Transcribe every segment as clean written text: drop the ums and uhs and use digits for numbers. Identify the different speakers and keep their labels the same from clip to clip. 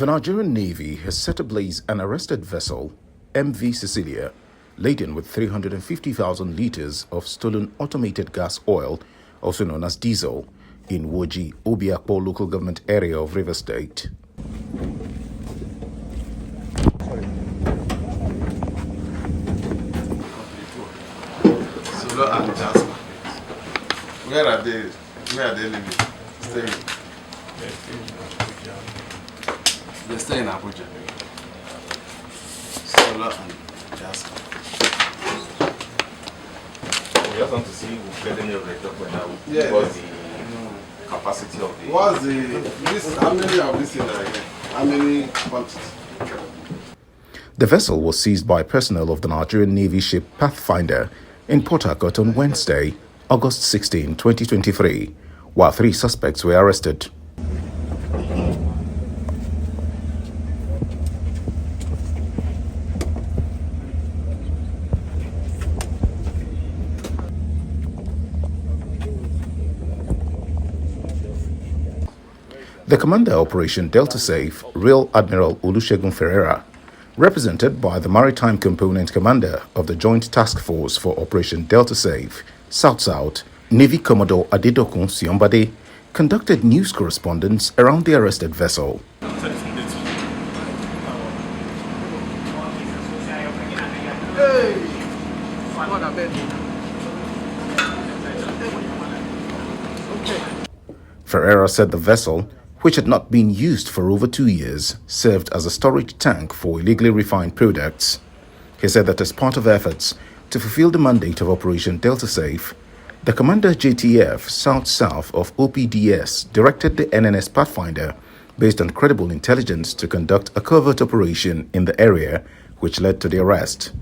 Speaker 1: The Nigerian Navy has set ablaze an arrested vessel, MV Cecilia, laden with 350,000 liters of stolen automated gas oil, also known as diesel, in Woji, Obiakpo local government area of Rivers State.
Speaker 2: Solo and Jasper. Where are they living? Staying? They stay in Abuja. Solo and Jasper.
Speaker 3: We just want to see whether any of the document
Speaker 2: Yeah,
Speaker 3: what's the capacity of the...
Speaker 2: How many of this in again? How many quantities?
Speaker 1: The vessel was seized by personnel of the Nigerian Navy ship Pathfinder in Port Harcourt on Wednesday, August 16, 2023, while 3 suspects were arrested. The Commander Operation Delta Safe, Rear Admiral Olusegun Ferreira, represented by the Maritime Component Commander of the Joint Task Force for Operation Delta Safe, South-South, Navy Commodore Adedokun Siombade, conducted news correspondence around the arrested vessel. Ferreira said the vessel, which had not been used for over 2 years, served as a storage tank for illegally refined products. He said that as part of efforts to fulfill the mandate of Operation Delta Safe, the Commander JTF South-South of OPDS directed the NNS Pathfinder, based on credible intelligence, to conduct a covert operation in the area, which led to the arrest.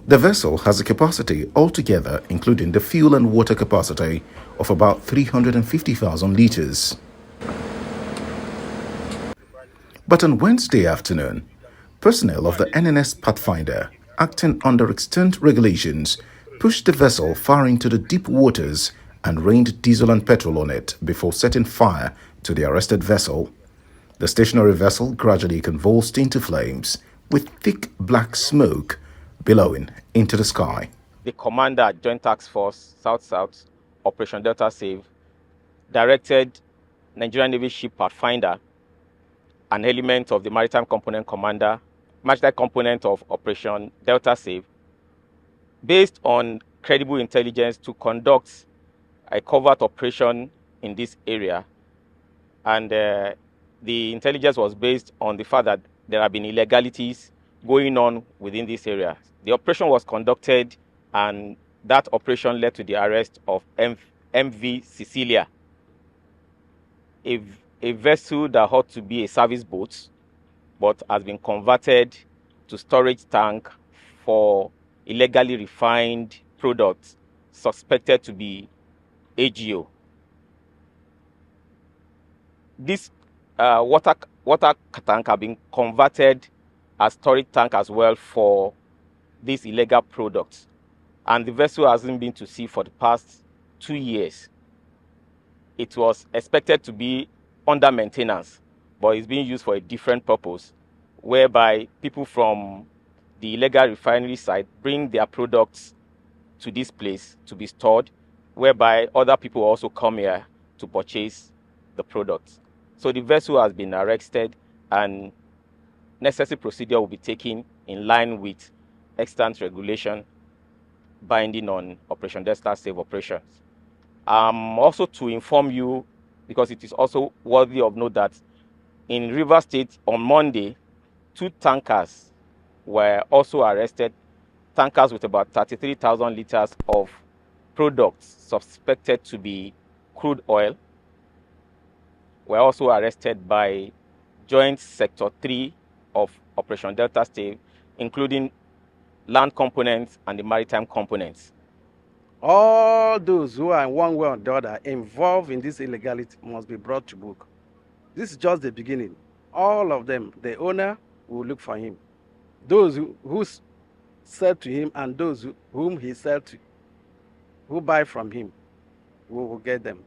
Speaker 1: The vessel has a capacity altogether, including the fuel and water capacity, of about 350,000 liters. But on Wednesday afternoon, personnel of the NNS Pathfinder, acting under extant regulations, pushed the vessel far into the deep waters and rained diesel and petrol on it before setting fire to the arrested vessel. The stationary vessel gradually convulsed into flames, with thick black smoke billowing into the sky.
Speaker 4: The Commander, Joint Task Force, South-South, Operation Delta Save, directed Nigerian Navy ship Pathfinder, an element of the Maritime Component Commander, Maritime Component of Operation Delta Save, based on credible intelligence, to conduct a covert operation in this area. And the intelligence was based on the fact that there have been illegalities going on within this area. The operation was conducted, and that operation led to the arrest of MV Cecilia, a vessel that ought to be a service boat, but has been converted to storage tank for illegally refined products suspected to be AGO. This water tank have been converted as storage tank as well for these illegal products, and the vessel hasn't been to sea for the past 2 years. It was expected to be under maintenance, but it's being used for a different purpose, whereby people from the illegal refinery side bring their products to this place to be stored, whereby other people also come here to purchase the products. So the vessel has been arrested, and necessary procedure will be taken in line with extant regulation binding on Operation Delta Save operations. Also to inform you, because it is also worthy of note, that in Rivers State on Monday, 2 tankers were also arrested. Tankers with about 33,000 liters of products suspected to be crude oil were also arrested by Joint Sector 3 of Operation Delta Save, including land components and the maritime components.
Speaker 5: All those who are in one way or the other involved in this illegality must be brought to book. This is just the beginning. All of them, the owner will look for him. Those who sell to him and those whom he sells to, who buy from him, we will get them.